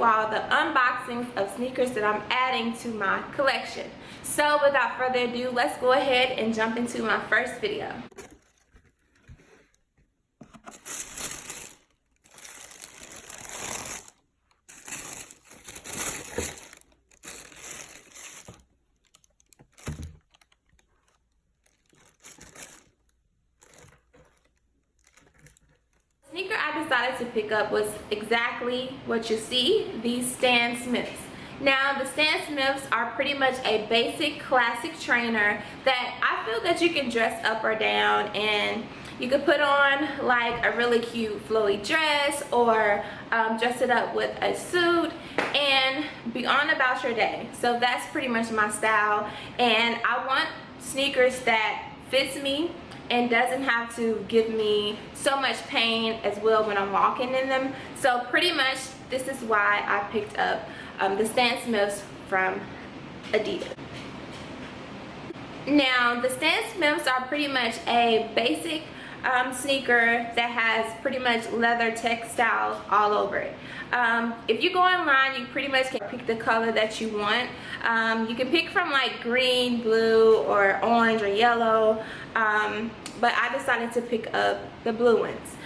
you all the unboxings of sneakers that I'm adding to my collection. So without further ado, let's go ahead and jump into my first video. Sneaker I decided to pick up was exactly what you see, these Stan Smiths. Now the Stan Smiths are pretty much a basic classic trainer that I feel that you can dress up or down, and you could put on like a really cute flowy dress or dress it up with a suit and be on about your day. So that's pretty much my style, and I want sneakers that fits me and doesn't have to give me so much pain as well when I'm walking in them. So pretty much this is why I picked up the Stan Smiths from Adidas. Now the Stan Smiths are pretty much a basic sneaker that has pretty much leather textiles all over it. If you go online, you pretty much can pick the color that you want. You can pick from like green, blue, or orange or yellow, but I decided to pick up the blue ones.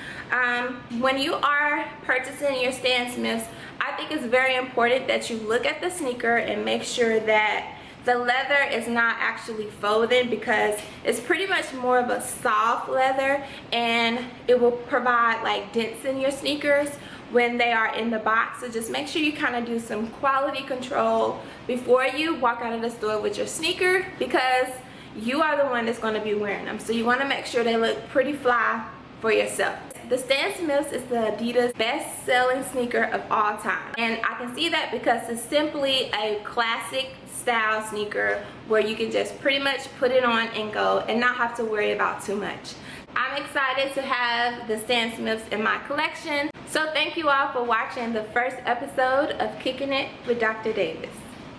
When you are purchasing your Stan Smiths, I think it's very important that you look at the sneaker and make sure that the leather is not actually folded, because it's pretty much more of a soft leather and it will provide like dents in your sneakers when they are in the box. So just make sure you kind of do some quality control before you walk out of the store with your sneaker, because you are the one that's going to be wearing them. So you want to make sure they look pretty fly for yourself. The Stan Smiths is the Adidas best-selling sneaker of all time, and I can see that because it's simply a classic style sneaker where you can just pretty much put it on and go and not have to worry about too much. I'm excited to have the Stan Smiths in my collection. So thank you all for watching the first episode of Kicking It with Dr. Davis.